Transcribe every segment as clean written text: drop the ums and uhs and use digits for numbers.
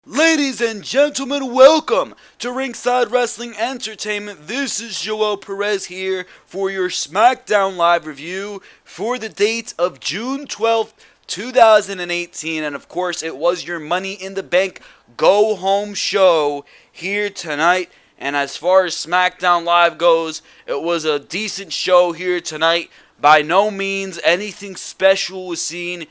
Ladies and gentlemen, welcome to Ringside Wrestling Entertainment. This is Joel Perez here for your Smackdown Live review for the date of June 12th, 2018. And of course, it was your Money in the Bank Go Home show here tonight. And as far as Smackdown Live goes, it was a decent show here tonight. By no means anything special was seen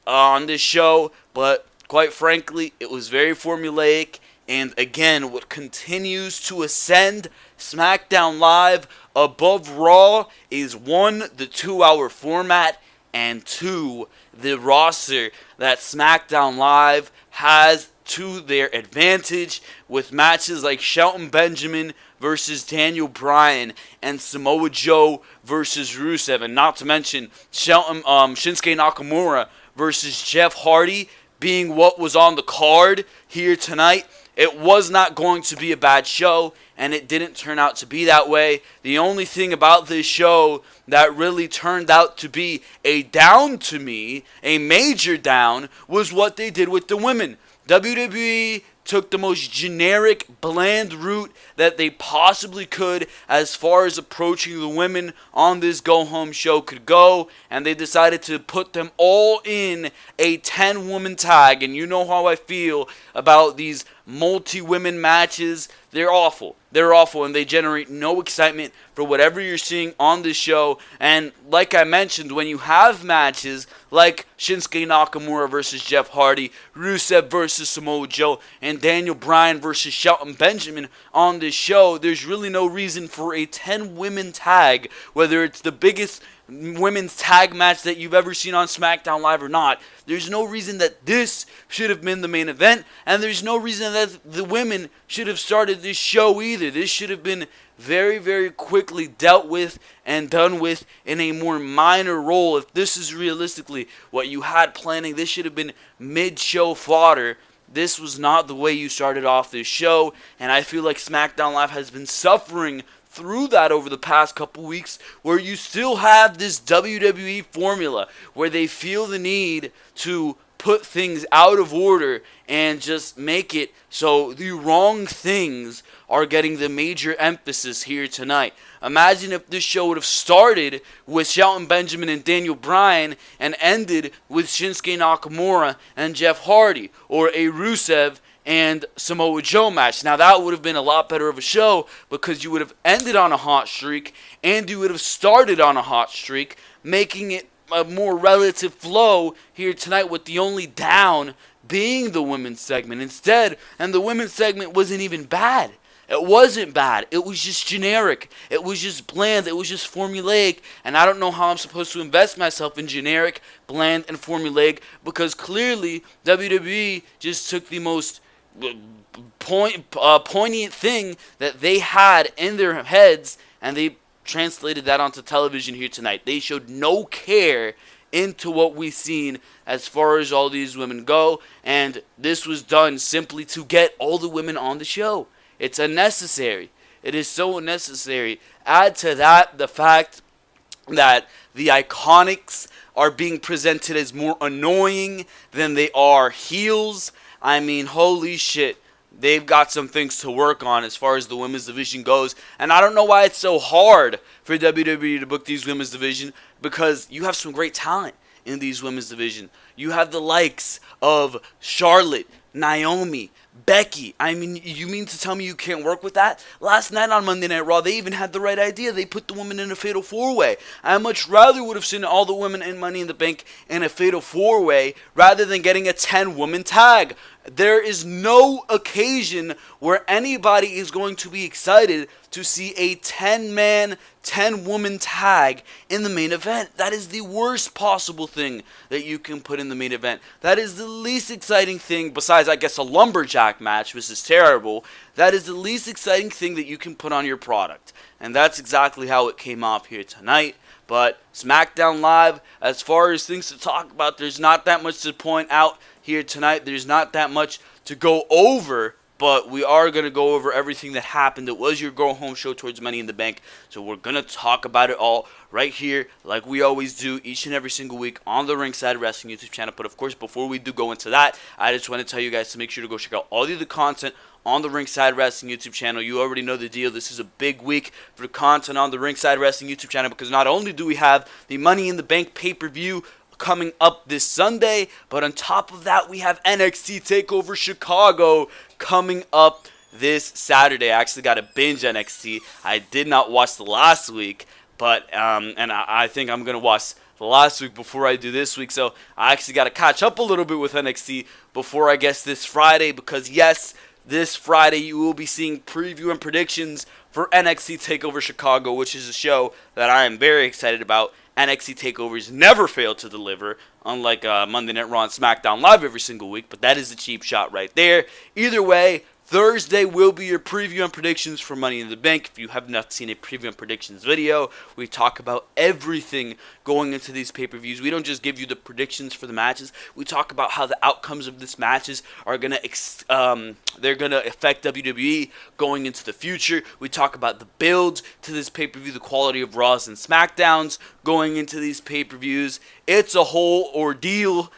on this show, but quite frankly, it was very formulaic, and again, what continues to ascend SmackDown Live above Raw is 1, the 2-hour format, and 2, the roster that SmackDown Live has to their advantage with matches like Shelton Benjamin versus Daniel Bryan and Samoa Joe versus Rusev, and not to mention Shinsuke Nakamura versus Jeff Hardy being what was on the card here tonight. It was not going to be a bad show, and it didn't turn out to be that way. The only thing about this show that really turned out to be a down to me, a major down, was what they did with the women. WWE took the most generic, bland route that they possibly could as far as approaching the women on this go-home show could go, and they decided to put them all in a 10-woman tag. And you know how I feel about these multi-women matches. They're awful. They're awful, and they generate no excitement for whatever you're seeing on this show. And like I mentioned, when you have matches like Shinsuke Nakamura versus Jeff Hardy, Rusev versus Samoa Joe, and Daniel Bryan versus Shelton Benjamin on this show, there's really no reason for a 10-women tag, whether it's the biggest women's tag match that you've ever seen on SmackDown Live or not. There's no reason that this should have been the main event, and there's no reason that the women should have started this show either. This should have been very, very quickly dealt with and done with in a more minor role. If this is realistically what you had planning, this should have been mid-show fodder. This was not the way you started off this show, and I feel like SmackDown Live has been suffering through that over the past couple weeks, where you still have this WWE formula where they feel the need to put things out of order and just make it so the wrong things are getting the major emphasis here tonight. Imagine if this show would have started with Shelton Benjamin and Daniel Bryan and ended with Shinsuke Nakamura and Jeff Hardy, or a Rusev and Samoa Joe match. Now that would have been a lot better of a show, because you would have ended on a hot streak and you would have started on a hot streak, making it a more relative flow here tonight, with the only down being the women's segment instead. And the women's segment wasn't even bad. It wasn't bad. It was just generic. It was just bland. It was just formulaic. And I don't know how I'm supposed to invest myself in generic, bland, and formulaic, because clearly WWE just took the most poignant thing that they had in their heads, and they translated that onto television here tonight. They showed no care into what we've seen as far as all these women go, and this was done simply to get all the women on the show. It's unnecessary. It is so unnecessary. Add to that the fact that the Iconics are being presented as more annoying than they are heels. I mean, holy shit. They've got some things to work on as far as the women's division goes. And I don't know why it's so hard for WWE to book these women's division, because you have some great talent in these women's division. You have the likes of Charlotte, Naomi, Becky. I mean, you mean to tell me you can't work with that? Last night on Monday Night Raw, they even had the right idea. They put the women in a fatal four-way. I much rather would have seen all the women in Money in the Bank in a fatal four-way rather than getting a 10-woman tag. There is no occasion where anybody is going to be excited to see a 10-man, 10-woman tag in the main event. That is the worst possible thing that you can put in the main event. That is the least exciting thing, besides, I guess, a lumberjack match, which is terrible. That is the least exciting thing that you can put on your product. And that's exactly how it came off here tonight. But SmackDown Live, as far as things to talk about, there's not that much to point out here tonight. There's not that much to go over but we are going to go over everything that happened. It was your go-home show towards Money in the Bank, so we're going to talk about it all right here like we always do each and every single week on the Ringside Wrestling YouTube channel. But of course, before we do go into that, I just want to tell you guys to make sure to go check out all the other content on the Ringside Wrestling YouTube channel. You already know the deal. This is a big week for content on the Ringside Wrestling YouTube channel because not only do we have the Money in the Bank pay-per-view coming up this Sunday, but on top of that, we have NXT TakeOver Chicago coming up this Saturday. I actually got to binge NXT. I did not watch the last week, but I think I'm going to watch the last week before I do this week, so I actually got to catch up a little bit with NXT before I guess this Friday, because yes, this Friday you will be seeing preview and predictions for NXT TakeOver Chicago, which is a show that I am very excited about. NXT TakeOvers never fail to deliver, unlike Monday Night Raw and SmackDown Live every single week, but that is a cheap shot right there. Either way, Thursday will be your preview and predictions for Money in the Bank. If you have not seen a preview and predictions video, we talk about everything going into these pay-per-views. We don't just give you the predictions for the matches. We talk about how the outcomes of these matches are gonna they're gonna affect WWE going into the future. We talk about the build to this pay-per-view, the quality of Raws and SmackDowns going into these pay-per-views. It's a whole ordeal.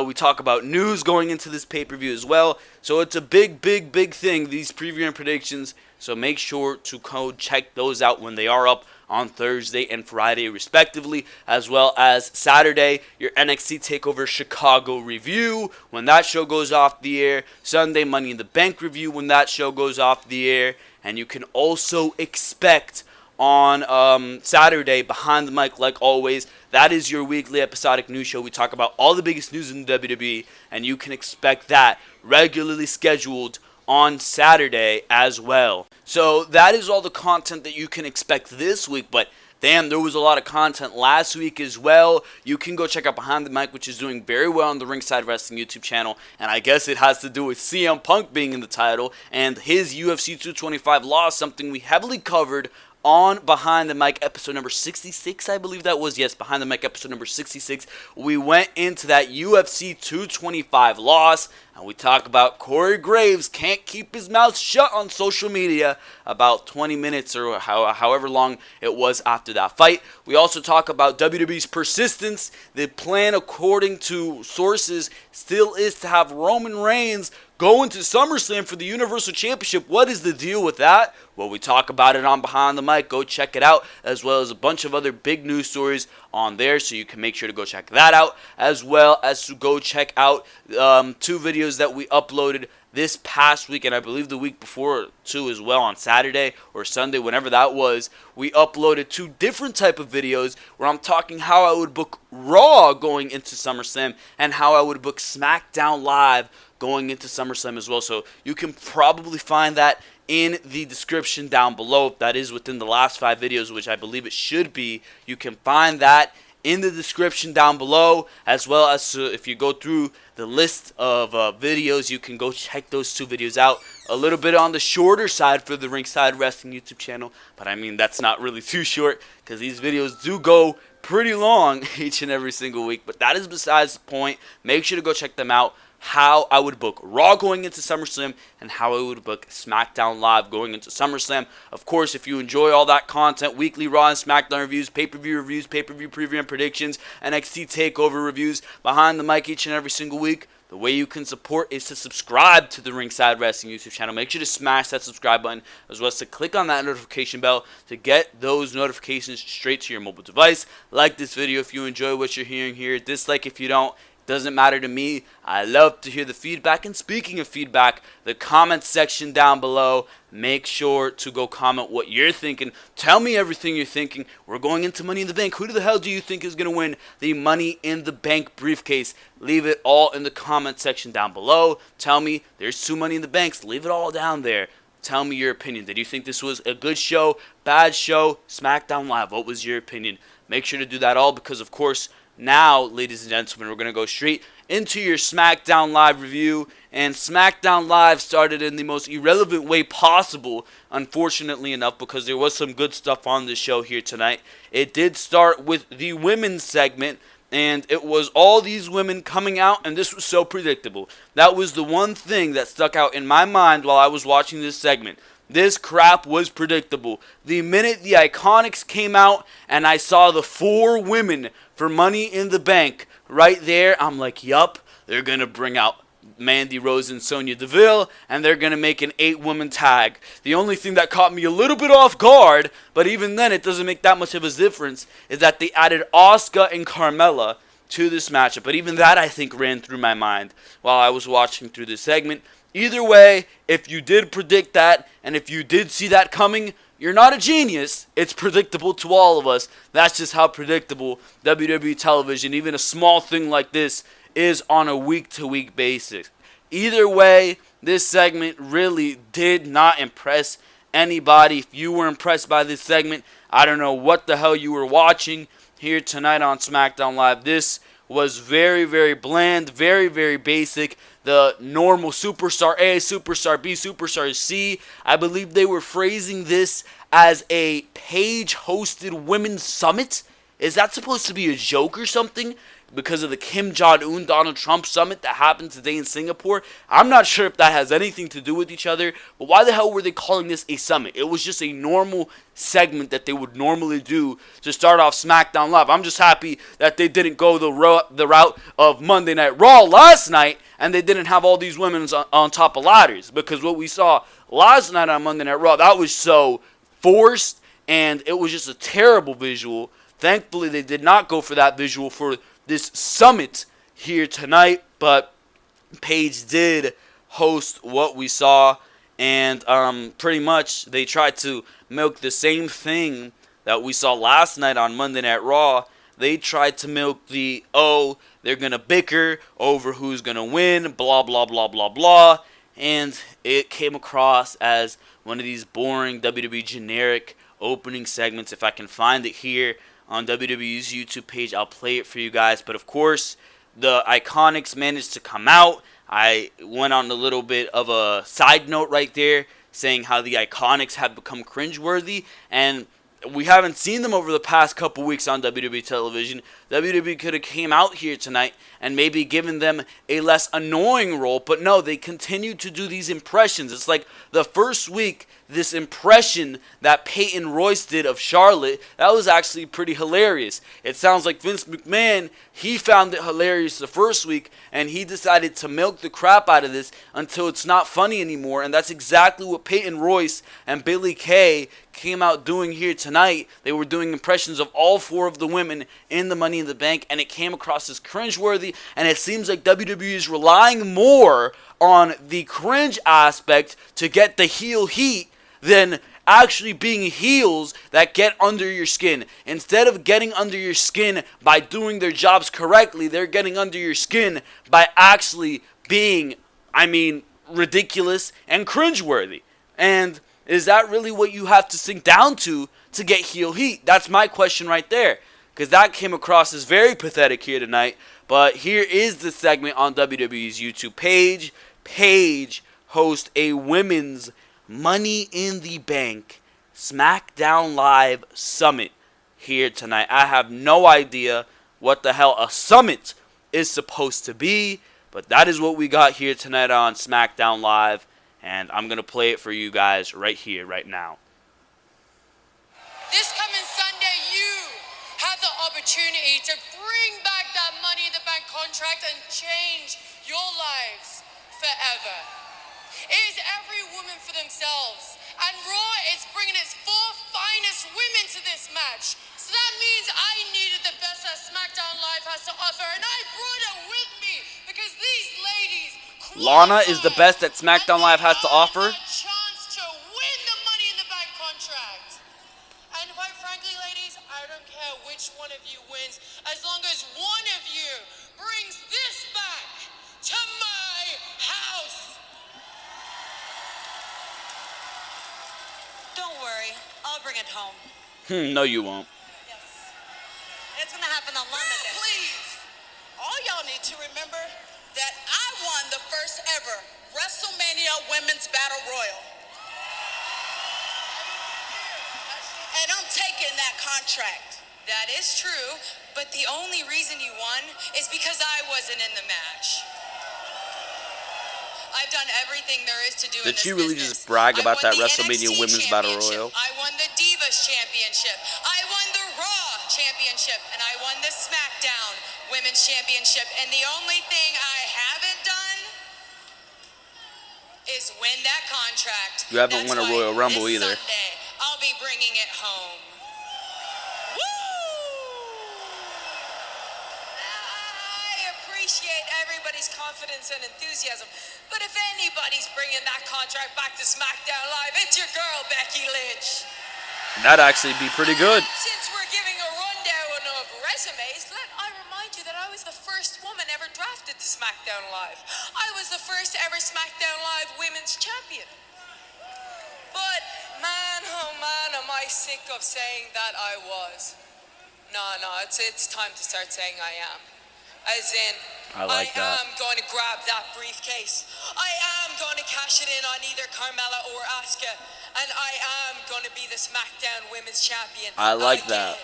We talk about news going into this pay-per-view as well. So it's a big thing, these preview and predictions. So make sure to go check those out when they are up on Thursday and Friday respectively, as well as Saturday, your NXT TakeOver Chicago review when that show goes off the air. Sunday, Money in the Bank review when that show goes off the air. And you can also expect on Saturday, Behind the Mic, like always. That is your weekly episodic news show. We talk about all the biggest news in the WWE, and you can expect that regularly scheduled on Saturday as well. So that is all the content that you can expect this week, but damn, there was a lot of content last week as well. You can go check out Behind the Mic, which is doing very well on the Ringside Wrestling YouTube channel, and I guess it has to do with CM Punk being in the title and his UFC 225 loss, something we heavily covered on Behind the Mic episode number 66, I believe that was. Yes, Behind the Mic episode number 66. We went into that UFC 225 loss, and we talk about Corey Graves can't keep his mouth shut on social media about 20 minutes or however long it was after that fight. We also talk about WWE's persistence. The plan, according to sources, still is to have Roman Reigns go into SummerSlam for the Universal Championship. What is the deal with that? Well, we talk about it on Behind the Mic. Go check it out, as well as a bunch of other big news stories on there, so you can make sure to go check that out, as well as to go check out 2 videos that we uploaded this past week, and I believe the week before too as well, on Saturday or Sunday, whenever that was. We uploaded 2 different type of videos where I'm talking how I would book Raw going into SummerSlam and how I would book SmackDown Live going into SummerSlam as well. So you can probably find that in the description down below. If that is within the last 5 videos, which I believe it should be, you can find that in the description down below, as well as if you go through the list of videos, you can go check those 2 videos out. A little bit on the shorter side for the Ringside Wrestling YouTube channel, but I mean, that's not really too short because these videos do go pretty long each and every single week, but that is besides the point. Make sure to go check them out. How I would book Raw going into SummerSlam and how I would book SmackDown Live going into SummerSlam. Of course, if you enjoy all that content, weekly Raw and SmackDown reviews, pay-per-view preview and predictions, NXT TakeOver reviews, Behind the Mic each and every single week, the way you can support is to subscribe to the Ringside Wrestling YouTube channel. Make sure to smash that subscribe button, as well as to click on that notification bell to get those notifications straight to your mobile device. Like this video if you enjoy what you're hearing here. Dislike if you don't. Doesn't matter to me. I love to hear the feedback. And speaking of feedback, the comment section down below, make sure to go comment what you're thinking. Tell me everything you're thinking. We're going into Money in the Bank. Who the hell do you think is going to win the Money in the Bank briefcase? Leave it all in the comment section down below. Tell me, there's 2 Money in the Banks. Leave it all down there. Tell me your opinion. Did you think this was a good show, bad show, SmackDown Live? What was your opinion? Make sure to do that all, because of course, now, ladies and gentlemen, we're going to go straight into your SmackDown Live review. And SmackDown Live started in the most irrelevant way possible, unfortunately enough, because there was some good stuff on this show here tonight. It did start with the women's segment. And it was all these women coming out, and this was so predictable. That was the one thing that stuck out in my mind while I was watching this segment. This crap was predictable. The minute the Iconics came out and I saw the 4 women for Money in the Bank right there, I'm like, yup, they're going to bring out Mandy Rose and Sonya Deville, and they're going to make an 8-woman tag. The only thing that caught me a little bit off guard, but even then it doesn't make that much of a difference, is that they added Asuka and Carmella to this matchup. But even that, I think, ran through my mind while I was watching through this segment. Either way, if you did predict that, and if you did see that coming, you're not a genius. It's predictable to all of us. That's just how predictable WWE television, even a small thing like this, is on a week-to-week basis. Either way, this segment really did not impress anybody. If you were impressed by this segment, I don't know what the hell you were watching here tonight on SmackDown Live. This was very, very bland, very, very basic. The normal Superstar A, Superstar B, Superstar C. I believe they were phrasing this as a Paige-hosted women's summit. Is that supposed to be a joke or something? Because of the Kim Jong-un Donald Trump summit that happened today in Singapore. I'm not sure if that has anything to do with each other, but why the hell were they calling this a summit? It was just a normal segment that they would normally do to start off SmackDown Live. I'm just happy that they didn't go the route of Monday Night Raw last night, and they didn't have all these women on top of ladders, because what we saw last night on Monday Night Raw, that was so forced, and it was just a terrible visual. Thankfully, they did not go for that visual for this summit here tonight, but Paige did host what we saw, and pretty much they tried to milk the same thing that we saw last night on Monday Night Raw. They tried to milk they're going to bicker over who's going to win, blah, blah, blah, blah, blah, and it came across as one of these boring WWE generic opening segments. If I can find it here on WWE's YouTube page, I'll play it for you guys. But of course, the Iconics managed to come out. I went on a little bit of a side note right there, saying how the Iconics have become cringeworthy, and we haven't seen them over the past couple weeks on WWE television. WWE could have came out here tonight and maybe given them a less annoying role, but no, they continue to do these impressions. It's like the first week, this impression that Peyton Royce did of Charlotte, that was actually pretty hilarious. It sounds like Vince McMahon, he found it hilarious the first week, and he decided to milk the crap out of this until it's not funny anymore, and that's exactly what Peyton Royce and Billie Kay came out doing here tonight. They were doing impressions of all 4 of the women in the Money in the Bank, and it came across as cringeworthy, and it seems like WWE is relying more on the cringe aspect to get the heel heat than actually being heels that get under your skin. Instead of getting under your skin by doing their jobs correctly, they're getting under your skin by actually being, ridiculous and cringeworthy. And is that really what you have to sink down to get heel heat? That's my question right there, because that came across as very pathetic here tonight. But here is the segment on WWE's YouTube page. Paige hosts a women's Money in the Bank SmackDown Live Summit here tonight. I have no idea what the hell a summit is supposed to be, but that is what we got here tonight on SmackDown Live, and I'm going to play it for you guys right here, right now. This coming Sunday, you have the opportunity to bring back that Money in the Bank contract and change your lives forever. It is every woman for themselves, and Raw is bringing its 4 finest women to this match. So that means I needed the best that SmackDown Live has to offer, and I brought it with me because these ladies Lana is the best that SmackDown Live has to offer. Chance to win the Money in the Bank contract. And quite frankly, ladies, I don't care which one of you wins, as long as one of you brings this back to my house. Don't worry, I'll bring it home. No, you won't. Yes. It's gonna happen on Lana Day. Please, all y'all need to remember that I won the first ever WrestleMania Women's Battle Royal. And I'm taking that contract. That is true, but the only reason you won is because I wasn't in the match. I've done everything there is to do in Did this she really business. just brag I about won that the WrestleMania NXT Women's Battle Championship. Royal? I won the Divas Championship. I won the Raw Championship. And I won the Smackdown Women's Championship. And the only thing I haven't done is win that contract. You haven't won a Royal Rumble either. Sunday, I'll be bringing it home. I appreciate everybody's confidence and enthusiasm, but if anybody's bringing that contract back to SmackDown Live, it's your girl, Becky Lynch. That'd actually be pretty good. Since we're giving a rundown of resumes, let I remind you that I was the first woman ever drafted to SmackDown Live. I was the first ever SmackDown Live Women's Champion. But man, oh man, am I sick of saying that I was. No, it's time to start saying I am. As in, I like that. am going to grab that briefcase. I am going to cash it in on either Carmella or Asuka. And I am going to be the SmackDown Women's Champion. I like again. that.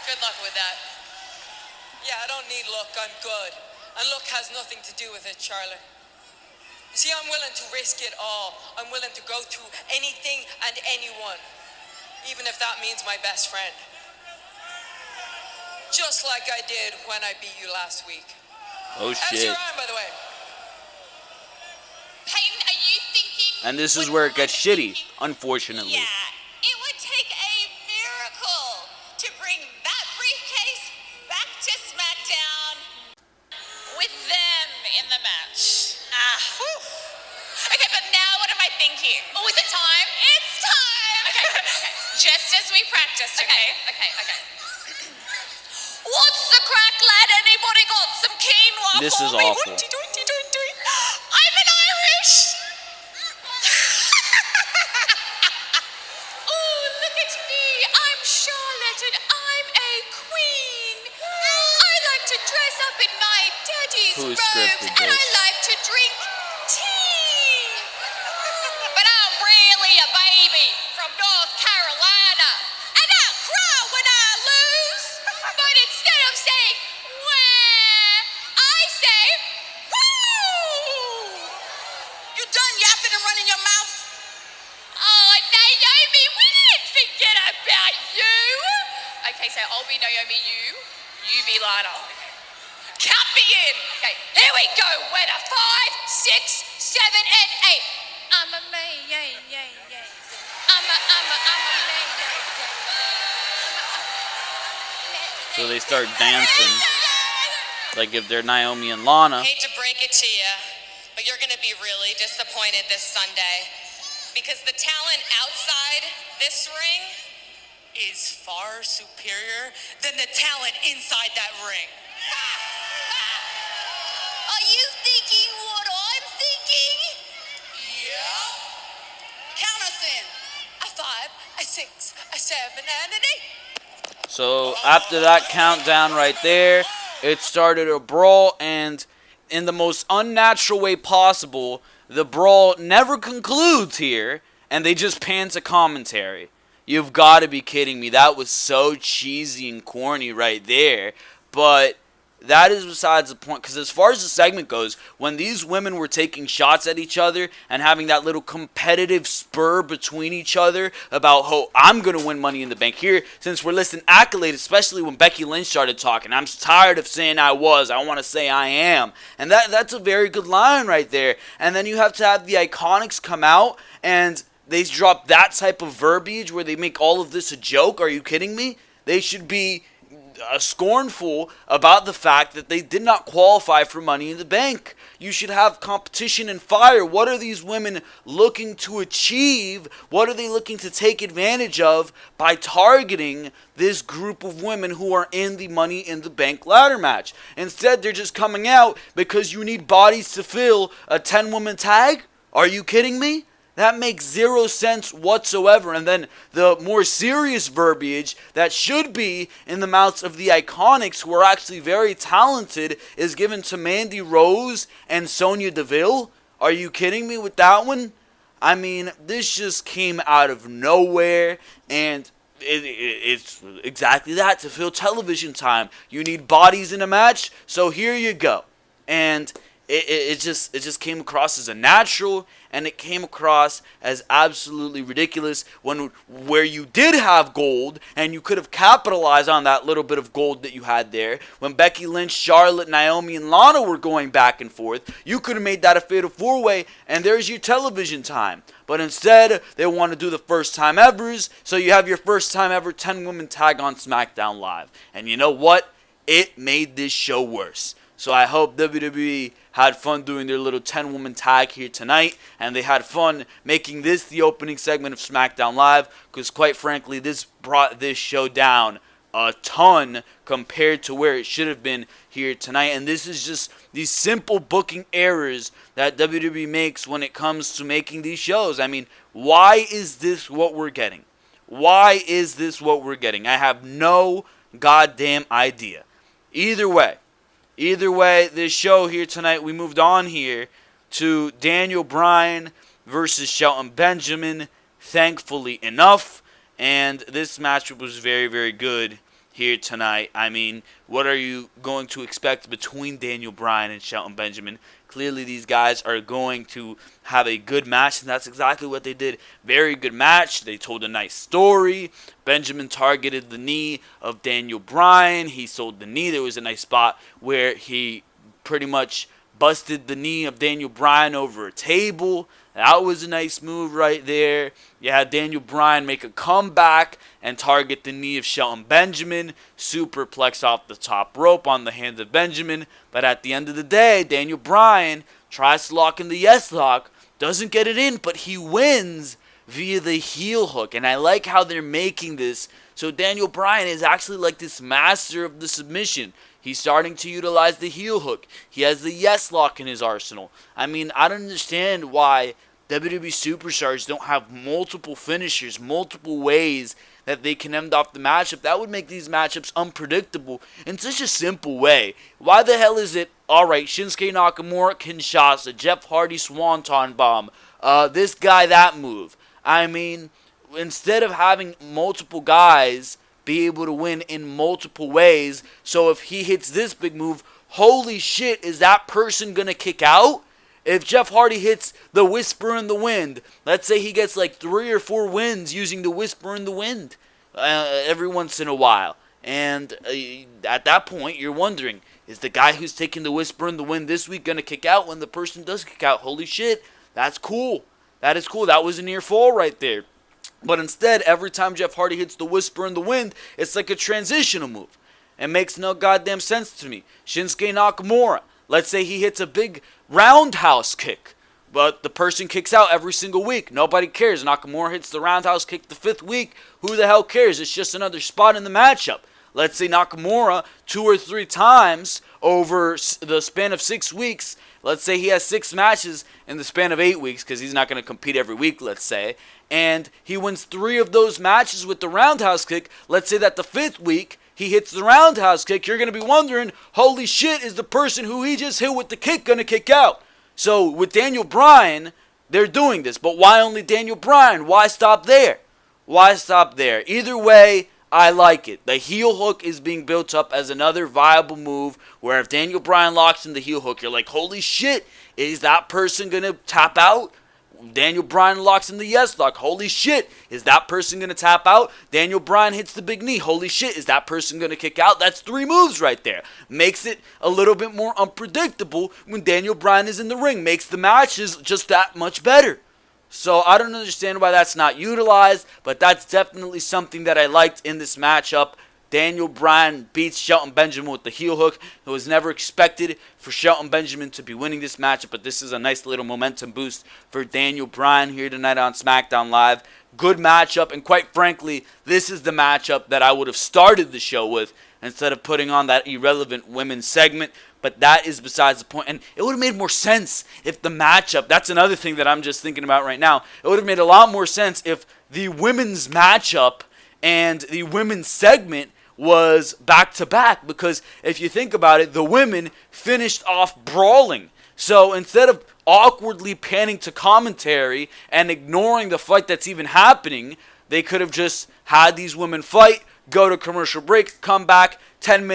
Good luck with that. Yeah, I don't need luck. I'm good. And luck has nothing to do with it, Charlotte. You see, I'm willing to risk it all. I'm willing to go through anything and anyone. Even if that means my best friend. Just like I did when I beat you last week. Oh How's shit. your arm, by the way? Peyton, are you thinking... And this is where it gets shitty, unfortunately. Yeah, it would take a miracle to bring that briefcase back to SmackDown with them in the match. Whew. Okay, but now what am I thinking? Oh, is it time? It's time! Okay. Just as we practiced, okay? Okay. What's the crack, lad? Anybody got some quinoa This for is me? awful. I'm an Irish! Oh, look at me. I'm Charlotte and I'm a queen. I like to dress up in my daddy's Who robes scripted and I this? like to drink tea. But I'm really a baby from North Carolina. And I cry when I lose. But instead of saying, wah, I say, woo! You done yapping and running your mouth? Oh, Naomi, we didn't forget about you. Okay, so I'll be Naomi, you be Lana. Count me in. Okay, here we go. We're the 5, 6, 7, and 8. I'm a man, yeah. I'm a man, So they start dancing like if they're Naomi and Lana. Hate to break it to you, but you're going to be really disappointed this Sunday. Because the talent outside this ring is far superior than the talent inside that ring. Are you thinking what I'm thinking? Yeah. Count us in. A 5, a 6, a 7, and an 8. So after that countdown right there, it started a brawl, and in the most unnatural way possible, the brawl never concludes here, and they just pan to commentary. You've got to be kidding me. That was so cheesy and corny right there. But that is besides the point, because as far as the segment goes, when these women were taking shots at each other and having that little competitive spur between each other about, oh, I'm going to win Money in the Bank here, since we're listing accolades, especially when Becky Lynch started talking, I'm tired of saying I want to say I am. And that's a very good line right there. And then you have to have the Iconics come out, and they drop that type of verbiage where they make all of this a joke. Are you kidding me? They should be scornful about the fact that they did not qualify for Money in the Bank. You should have competition and fire. What are these women looking to achieve? What are they looking to take advantage of by targeting this group of women who are in the Money in the Bank ladder match? Instead, they're just coming out because you need bodies to fill a 10-woman tag? Are you kidding me? That makes zero sense whatsoever. And then the more serious verbiage that should be in the mouths of the Iconics, who are actually very talented, is given to Mandy Rose and Sonya Deville. Are you kidding me with that one? I mean, this just came out of nowhere, and it's exactly that, to fill television time. You need bodies in a match, so here you go. And it just came across as a natural, and it came across as absolutely ridiculous where you did have gold, and you could have capitalized on that little bit of gold that you had there. When Becky Lynch, Charlotte, Naomi, and Lana were going back and forth, you could have made that a fatal four-way, and there's your television time. But instead, they want to do the first time evers, so you have your first time ever 10-woman tag on SmackDown Live. And you know what? It made this show worse. So I hope WWE had fun doing their little 10-woman tag here tonight, and they had fun making this the opening segment of SmackDown Live, because quite frankly, this brought this show down a ton compared to where it should have been here tonight. And this is just these simple booking errors that WWE makes when it comes to making these shows. I mean, why is this what we're getting? Why is this what we're getting? I have no goddamn idea. Either way, this show here tonight, we moved on here to Daniel Bryan versus Shelton Benjamin, thankfully enough. And this matchup was very, very good here tonight. I mean, what are you going to expect between Daniel Bryan and Shelton Benjamin? Clearly, these guys are going to have a good match, and that's exactly what they did. Very good match. They told a nice story. Benjamin targeted the knee of Daniel Bryan. He sold the knee. There was a nice spot where he pretty much busted the knee of Daniel Bryan over a table. That was a nice move right there. You had Daniel Bryan make a comeback and target the knee of Shelton Benjamin. Superplex off the top rope on the hands of Benjamin. But at the end of the day, Daniel Bryan tries to lock in the yes lock. Doesn't get it in, but he wins via the heel hook. And I like how they're making this. So Daniel Bryan is actually like this master of the submission. He's starting to utilize the heel hook. He has the yes lock in his arsenal. I mean, I don't understand why WWE superstars don't have multiple finishers, multiple ways that they can end off the matchup. That would make these matchups unpredictable in such a simple way. Why the hell is it, alright, Shinsuke Nakamura, Kinshasa, Jeff Hardy, Swanton Bomb, this guy, that move. I mean, instead of having multiple guys be able to win in multiple ways, so if he hits this big move, holy shit, is that person going to kick out? If Jeff Hardy hits the Whisper in the Wind, let's say he gets like 3 or 4 wins using the Whisper in the Wind every once in a while. And at that point, you're wondering, is the guy who's taking the Whisper in the Wind this week going to kick out when the person does kick out? Holy shit, that's cool. That is cool. That was a near fall right there. But instead, every time Jeff Hardy hits the Whisper in the Wind, it's like a transitional move. It makes no goddamn sense to me. Shinsuke Nakamura, let's say he hits a big roundhouse kick, but the person kicks out every single week. Nobody cares. Nakamura hits the roundhouse kick the 5th week. Who the hell cares? It's just another spot in the matchup. Let's say Nakamura 2 or 3 times over the span of 6 weeks. Let's say he has 6 matches in the span of 8 weeks, because he's not going to compete every week, let's say. And he wins 3 of those matches with the roundhouse kick. Let's say that the 5th week, he hits the roundhouse kick. You're going to be wondering, holy shit, is the person who he just hit with the kick going to kick out? So with Daniel Bryan, they're doing this. But why only Daniel Bryan? Why stop there? Why stop there? Either way, I like it. The heel hook is being built up as another viable move, where if Daniel Bryan locks in the heel hook, you're like, holy shit, is that person going to tap out? Daniel Bryan locks in the yes lock. Holy shit, is that person going to tap out? Daniel Bryan hits the big knee. Holy shit, is that person going to kick out? That's 3 moves right there. Makes it a little bit more unpredictable when Daniel Bryan is in the ring. Makes the matches just that much better. So I don't understand why that's not utilized, but that's definitely something that I liked in this matchup. Daniel Bryan beats Shelton Benjamin with the heel hook. It was never expected for Shelton Benjamin to be winning this matchup, but this is a nice little momentum boost for Daniel Bryan here tonight on SmackDown Live. Good matchup, and quite frankly, this is the matchup that I would have started the show with instead of putting on that irrelevant women's segment. But that is besides the point. And it would have made more sense if the matchup, that's another thing that I'm just thinking about right now. It would have made a lot more sense if the women's matchup and the women's segment was back-to-back. Because if you think about it, the women finished off brawling. So instead of awkwardly panning to commentary and ignoring the fight that's even happening. They could have just had these women fight, go to commercial break, come back, 10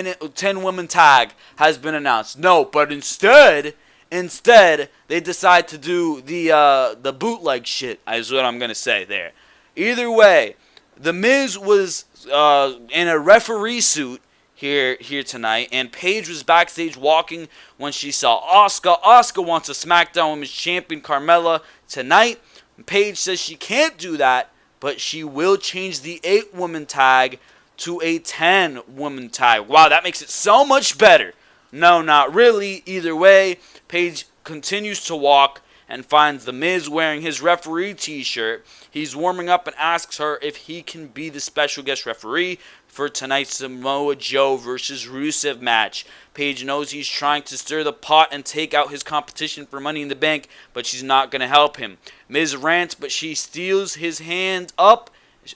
women tag has been announced. No, but instead they decide to do the bootleg shit, is what I'm going to say there. Either way, The Miz was in a referee suit here tonight, and Paige was backstage walking when she saw Asuka. Asuka wants a SmackDown Women's Champion Carmella tonight. Paige says she can't do that, but she will change the 8-woman tag to a 10-woman tag. Wow, that makes it so much better. No, not really. Either way, Paige continues to walk and finds The Miz wearing his referee t-shirt. He's warming up and asks her if he can be the special guest referee for tonight's Samoa Joe versus Rusev match. Paige knows he's trying to stir the pot and take out his competition for Money in the Bank, but she's not going to help him. Miz rants, but she steals his hand up,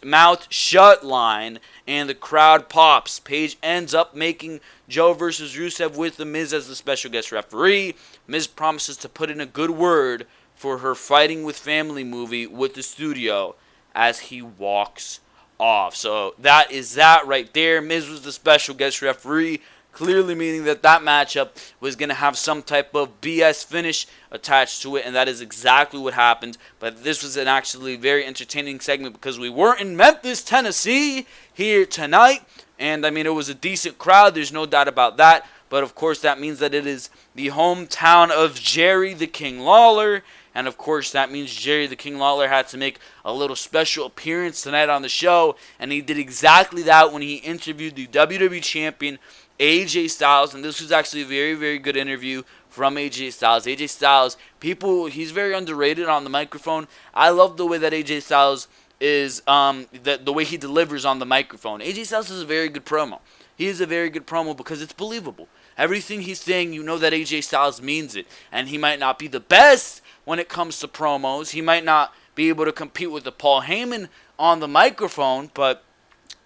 mouth shut line, and the crowd pops. Paige ends up making Joe versus Rusev with The Miz as the special guest referee. Miz promises to put in a good word for her Fighting with Family movie with the studio as he walks off. So that is that right there. Miz was the special guest referee, clearly meaning that matchup was going to have some type of BS finish attached to it, and that is exactly what happened. But this was an actually very entertaining segment because we were in Memphis, Tennessee here tonight, and I mean, it was a decent crowd, there's no doubt about that. But of course, that means that it is the hometown of Jerry the King Lawler. And of course, that means Jerry the King Lawler had to make a little special appearance tonight on the show. And he did exactly that when he interviewed the WWE Champion, AJ Styles. And this was actually a very, very good interview from AJ Styles. AJ Styles, he's very underrated on the microphone. I love the way that AJ Styles is, the way he delivers on the microphone. AJ Styles is a very good promo. He is a very good promo because it's believable. Everything he's saying, you know that AJ Styles means it. And he might not be the best when it comes to promos. He might not be able to compete with the Paul Heyman on the microphone, but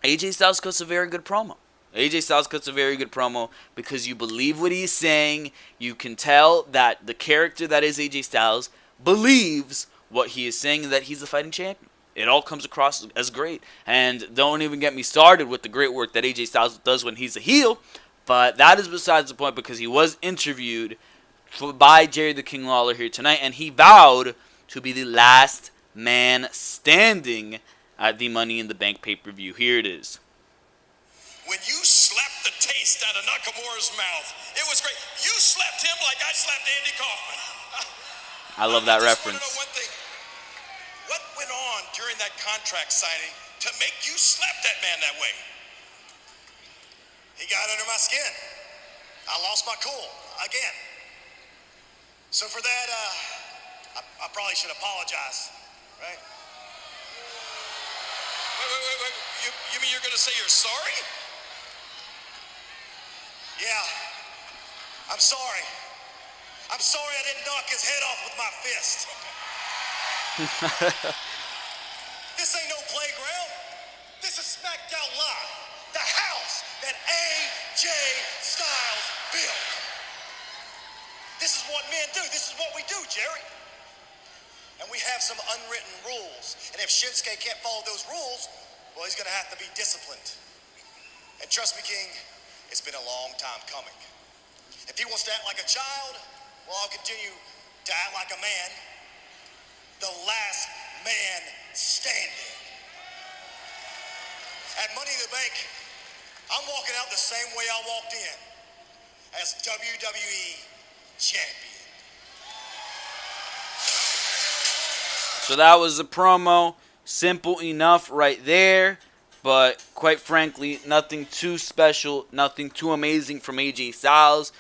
AJ Styles cuts a very good promo. AJ Styles cuts a very good promo because you believe what he's saying. You can tell that the character that is AJ Styles believes what he is saying and that he's the fighting champion. It all comes across as great. And don't even get me started with the great work that AJ Styles does when he's a heel. But that is besides the point because he was interviewed by Jerry the King Lawler here tonight, and he vowed to be the last man standing at the Money in the Bank pay-per-view. Here it is. When you slapped the taste out of Nakamura's mouth, it was great. You slapped him like I slapped Andy Kaufman. I love that reference. I just want to know one thing. What went on during that contract signing to make you slap that man that way? He got under my skin. I lost my cool again. So for that, I probably should apologize, right? Wait. You mean you're going to say you're sorry? Yeah, I'm sorry. I'm sorry I didn't knock his head off with my fist. This ain't no playground. This is Smackdown Live, the house that AJ Styles built. This is what men do. This is what we do, Jerry. And we have some unwritten rules. And if Shinsuke can't follow those rules, well, he's going to have to be disciplined. And trust me, King, it's been a long time coming. If he wants to act like a child, well, I'll continue to act like a man. The last man standing. At Money in the Bank, I'm walking out the same way I walked in, as WWE Champion. So that was the promo. Simple enough right there. But quite frankly, nothing too special, nothing too amazing from AJ Styles.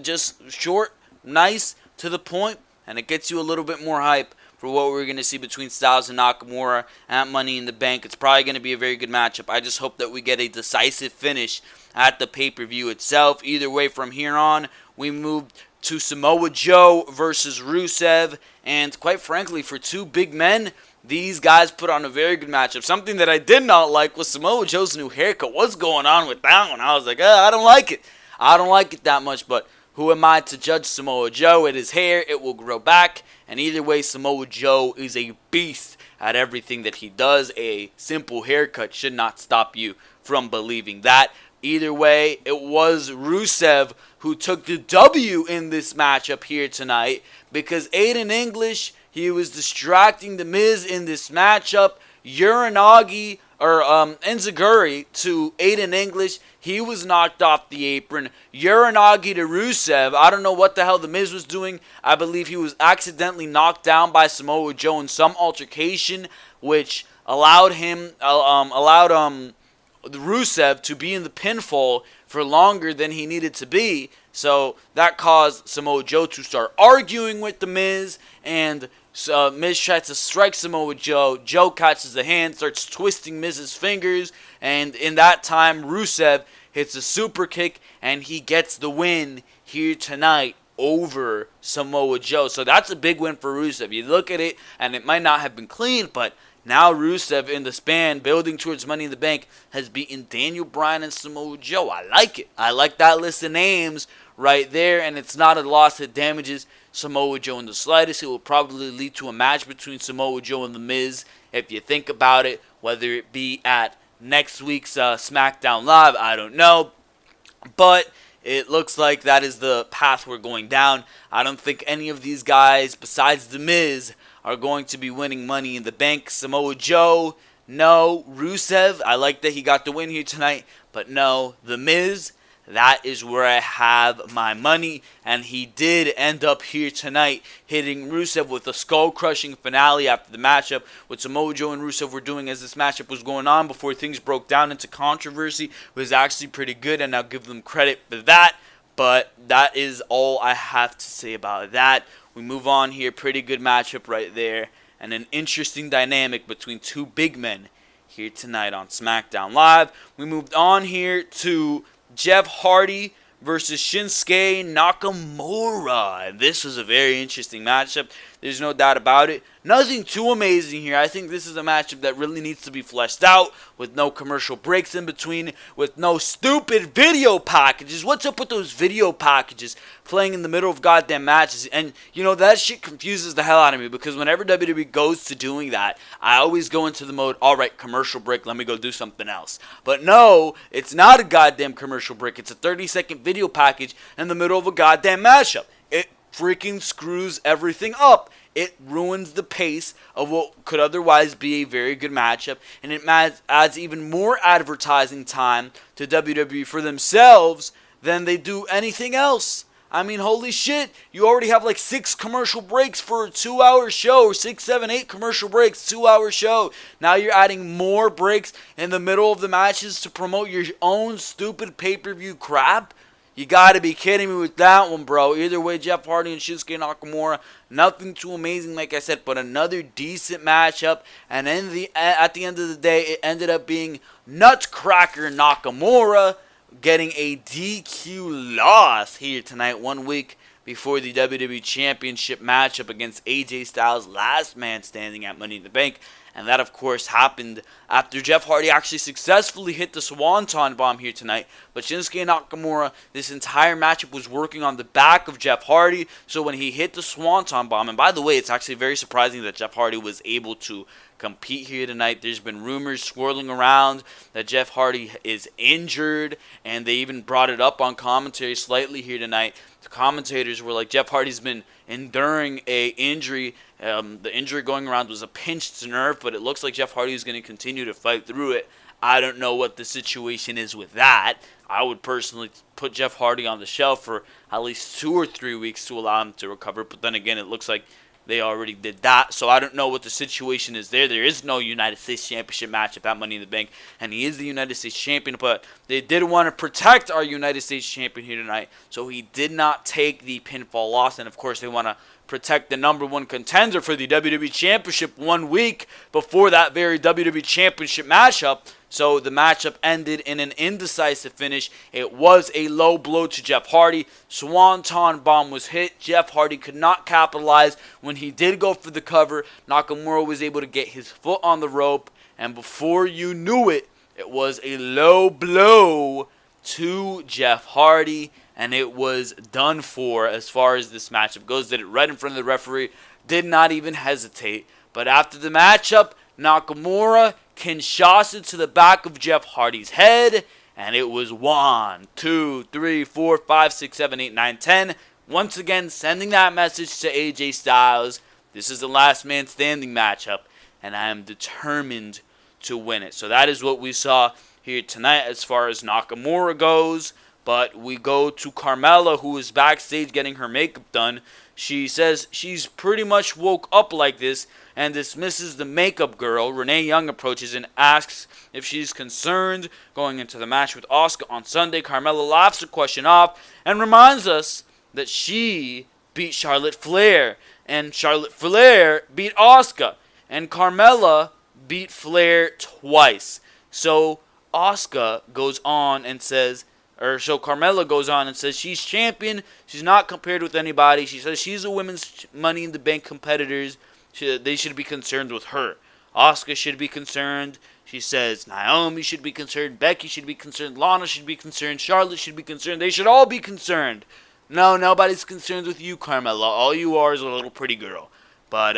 Just short, nice, to the point, and it gets you a little bit more hype for what we're going to see between Styles and Nakamura at Money in the Bank. It's probably going to be a very good matchup. I just hope that we get a decisive finish at the pay-per-view itself. Either way, from here on, we move to Samoa Joe versus Rusev. And quite frankly, for two big men, these guys put on a very good matchup. Something that I did not like was Samoa Joe's new haircut. What's going on with that one? I was like, I don't like it. I don't like it that much. But who am I to judge Samoa Joe? It is hair, it will grow back, and either way, Samoa Joe is a beast at everything that he does. A simple haircut should not stop you from believing that. Either way, it was Rusev who took the W in this matchup here tonight, because Aiden English, he was distracting The Miz in this matchup. Enziguri to Aiden English, he was knocked off the apron. Uranagi to Rusev, I don't know what the hell The Miz was doing. I believe he was accidentally knocked down by Samoa Joe in some altercation, which allowed Rusev to be in the pinfall for longer than he needed to be. So that caused Samoa Joe to start arguing with The Miz, and Miz tries to strike Samoa Joe. Joe catches the hand, starts twisting Miz's fingers, and in that time, Rusev hits a super kick, and he gets the win here tonight over Samoa Joe. So that's a big win for Rusev. You look at it, and it might not have been clean, but now Rusev in the span, building towards Money in the Bank, has beaten Daniel Bryan and Samoa Joe. I like it. I like that list of names right there, and it's not a loss that damages Samoa Joe in the slightest. It will probably lead to a match between Samoa Joe and The Miz, if you think about it, whether it be at next week's SmackDown Live, I don't know. But it looks like that is the path we're going down. I don't think any of these guys, besides The Miz, are going to be winning Money in the Bank. Samoa Joe, no. Rusev, I like that he got the win here tonight, but no. The Miz, that is where I have my money, and he did end up here tonight hitting Rusev with a skull-crushing finale after the matchup. What Samoa Joe and Rusev were doing as this matchup was going on before things broke down into controversy was actually pretty good, and I'll give them credit for that, but that is all I have to say about that. We move on here, pretty good matchup right there, and an interesting dynamic between two big men here tonight on SmackDown Live. We moved on here to Jeff Hardy versus Shinsuke Nakamura. And this was a very interesting matchup. There's no doubt about it. Nothing too amazing here. I think this is a matchup that really needs to be fleshed out with no commercial breaks in between, with no stupid video packages. What's up with those video packages playing in the middle of goddamn matches? And, you know, that shit confuses the hell out of me, because whenever WWE goes to doing that, I always go into the mode, alright, commercial break, let me go do something else. But no, it's not a goddamn commercial break. It's a 30-second video package in the middle of a goddamn matchup. It freaking screws everything up. It ruins the pace of what could otherwise be a very good matchup, and it adds even more advertising time to WWE for themselves than they do anything else. I mean, holy shit, you already have like 6 commercial breaks for a 2-hour show, or 6, 7, 8 commercial breaks, 2-hour show. Now you're adding more breaks in the middle of the matches to promote your own stupid pay-per-view crap. You gotta be kidding me with that one, bro. Either way, Jeff Hardy and Shinsuke Nakamura, nothing too amazing, like I said, but another decent matchup. And at the end of the day, it ended up being Nutcracker Nakamura getting a DQ loss here tonight, 1 week before the WWE Championship matchup against AJ Styles, last man standing at Money in the Bank. And that, of course, happened after Jeff Hardy actually successfully hit the Swanton Bomb here tonight. But Shinsuke Nakamura, this entire matchup was working on the back of Jeff Hardy. So when he hit the Swanton Bomb, and by the way, it's actually very surprising that Jeff Hardy was able to compete here tonight. There's been rumors swirling around that Jeff Hardy is injured, and they even brought it up on commentary slightly here tonight. The commentators were like, Jeff Hardy's been enduring a injury. The injury going around was a pinched nerve, but it looks like Jeff Hardy is going to continue to fight through it. I don't know what the situation is with that. I would personally put Jeff Hardy on the shelf for at least 2 or 3 weeks to allow him to recover, but then again, it looks like they already did that, so I don't know what the situation is there. There is no United States Championship matchup at Money in the Bank, and he is the United States Champion, but they did want to protect our United States Champion here tonight, so he did not take the pinfall loss, and of course they want to protect the number 1 contender for the WWE Championship 1 week before that very WWE Championship matchup. So the matchup ended in an indecisive finish. It was a low blow to Jeff Hardy. Swanton Bomb was hit. Jeff Hardy could not capitalize. When he did go for the cover, Nakamura was able to get his foot on the rope. And before you knew it, it was a low blow to Jeff Hardy. and it was done for as far as this matchup goes. Did it right in front of the referee, did not even hesitate. But after the matchup, Nakamura Kinshasa to the back of Jeff Hardy's head, and it was 1, 2, 3, 4, 5, 6, 7, 8, 9, 10. Once again, sending that message to AJ Styles. This is the last man standing matchup, and I am determined to win it. So that is what we saw here tonight as far as Nakamura goes. But we go to Carmella, who is backstage getting her makeup done. She says she's pretty much woke up like this and dismisses the makeup girl. Renee Young approaches and asks if she's concerned going into the match with Asuka on Sunday. Carmella laughs the question off and reminds us that she beat Charlotte Flair, and Charlotte Flair beat Asuka, and Carmella beat Flair twice. So Asuka goes on and says, Carmella goes on and says she's champion. She's not compared with anybody. She says she's a women's Money in the Bank competitors. They should be concerned with her. Asuka should be concerned. She says Naomi should be concerned. Becky should be concerned. Lana should be concerned. Charlotte should be concerned. They should all be concerned. No, nobody's concerned with you, Carmella. All you are is a little pretty girl. But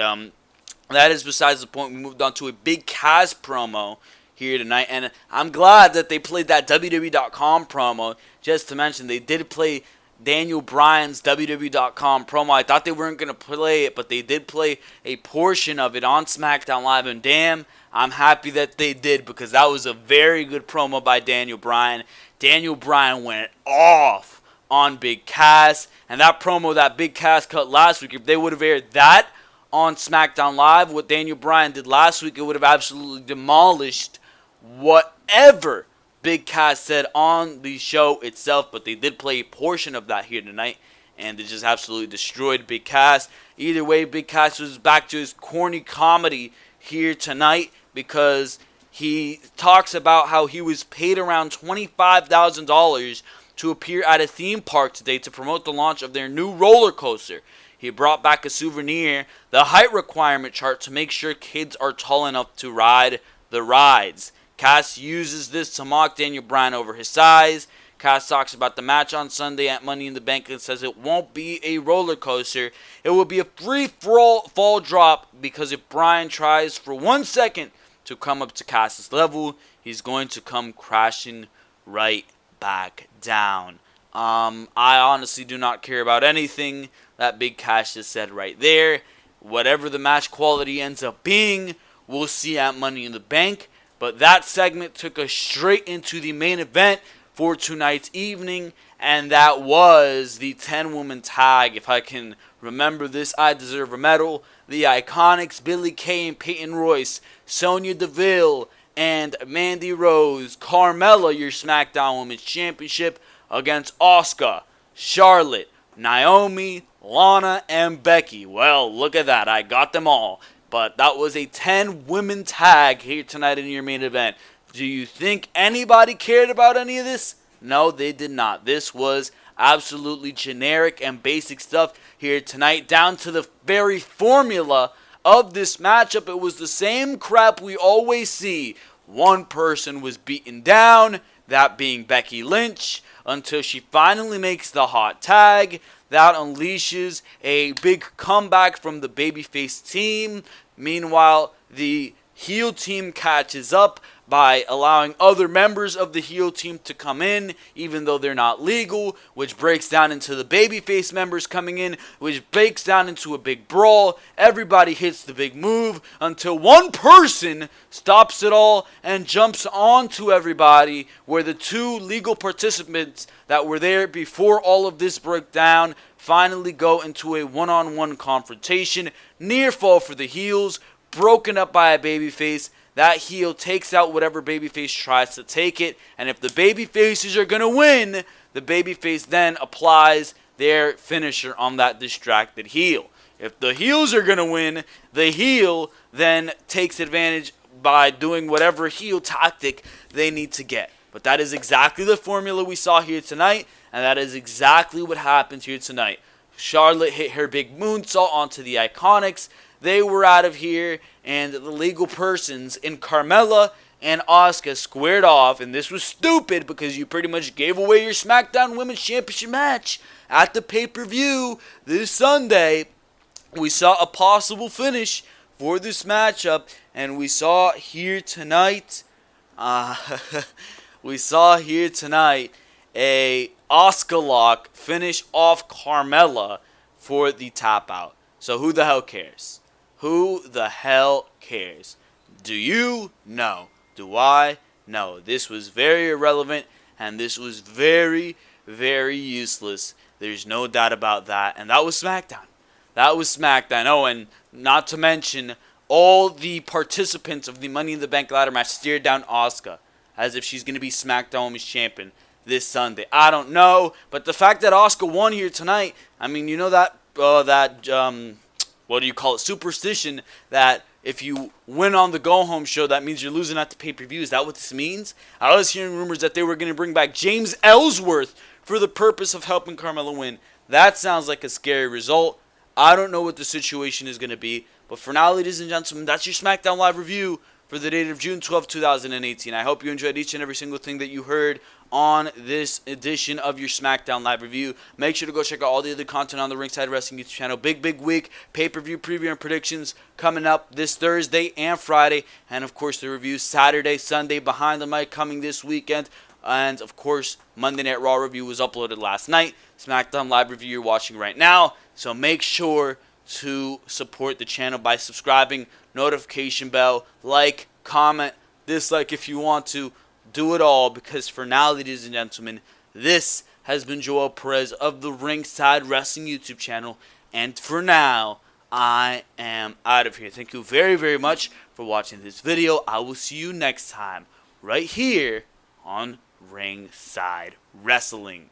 that is besides the point. We moved on to a Big Cass promo here tonight, and I'm glad that they played that WWE.com promo. Just to mention, they did play Daniel Bryan's WWE.com promo. I thought they weren't going to play it, but they did play a portion of it on SmackDown Live, and damn, I'm happy that they did, because that was a very good promo by Daniel Bryan. Daniel Bryan went off on Big Cass, and that promo that Big Cass cut last week, if they would have aired that on SmackDown Live, what Daniel Bryan did last week, it would have absolutely demolished whatever Big Cass said on the show itself. But they did play a portion of that here tonight, and it just absolutely destroyed Big Cass. Either way, Big Cass was back to his corny comedy here tonight, because he talks about how he was paid around $25,000 to appear at a theme park today to promote the launch of their new roller coaster. He brought back a souvenir, the height requirement chart, to make sure kids are tall enough to ride the rides. Cass uses this to mock Daniel Bryan over his size. Cass talks about the match on Sunday at Money in the Bank and says it won't be a roller coaster. It will be a free fall drop, because if Bryan tries for 1 second to come up to Cass's level, he's going to come crashing right back down. I honestly do not care about anything that Big Cass just said right there. Whatever the match quality ends up being, we'll see at Money in the Bank. But that segment took us straight into the main event for tonight's evening, and that was the 10-woman tag. If I can remember this, I deserve a medal. The Iconics, Billie Kay and Peyton Royce, Sonya Deville and Mandy Rose, Carmella, your SmackDown Women's Championship, against Asuka, Charlotte, Naomi, Lana, and Becky. Well, look at that. I got them all. But that was a 10-women tag here tonight in your main event. Do you think anybody cared about any of this? No, they did not. This was absolutely generic and basic stuff here tonight, down to the very formula of this matchup. It was the same crap we always see. One person was beaten down, that being Becky Lynch, until she finally makes the hot tag. That unleashes a big comeback from the babyface team. Meanwhile, the heel team catches up by allowing other members of the heel team to come in, even though they're not legal, which breaks down into the babyface members coming in, which breaks down into a big brawl. Everybody hits the big move until one person stops it all and jumps onto everybody, where the two legal participants that were there before all of this broke down finally go into a one-on-one confrontation. Near fall for the heels, broken up by a babyface. That heel takes out whatever babyface tries to take it, and if the babyfaces are going to win, the babyface then applies their finisher on that distracted heel. If the heels are going to win, the heel then takes advantage by doing whatever heel tactic they need to get. But that is exactly the formula we saw here tonight, and that is exactly what happened here tonight. Charlotte hit her big moonsault onto the Iconics. They were out of here, and the legal persons in Carmella and Asuka squared off, and this was stupid because you pretty much gave away your SmackDown Women's Championship match at the pay-per-view this Sunday. We saw a possible finish for this matchup, and we saw here tonight, a Asuka lock finish off Carmella for the tap out. So who the hell cares? Who the hell cares? Do you? No. Do I? No. This was very irrelevant, and this was very, very useless. There's no doubt about that. And that was SmackDown. That was SmackDown. Oh, and not to mention, all the participants of the Money in the Bank ladder match stared down Asuka as if she's going to be SmackDown Women's Champion this Sunday. I don't know, but the fact that Asuka won here tonight, I mean, you know that what do you call it, superstition that if you win on the go-home show, that means you're losing at the pay-per-view. Is that what this means? I was hearing rumors that they were going to bring back James Ellsworth for the purpose of helping Carmella win. That sounds like a scary result. I don't know what the situation is going to be. But for now, ladies and gentlemen, that's your SmackDown Live review for the date of June 12, 2018. I hope you enjoyed each and every single thing that you heard on this edition of your SmackDown Live review. Make sure to go check out all the other content on the Ringside Wrestling YouTube channel. Big week, pay-per-view preview and predictions coming up this Thursday and Friday. And, of course, the review Saturday, Sunday, Behind the Mic coming this weekend. And, of course, Monday Night Raw review was uploaded last night. SmackDown Live review you're watching right now. So make sure to support the channel by subscribing, notification bell, like, comment, dislike if you want to. Do it all, because for now, ladies and gentlemen, this has been Joel Perez of the Ringside Wrestling YouTube channel. And for now, I am out of here. Thank you very, very much for watching this video. I will see you next time right here on Ringside Wrestling.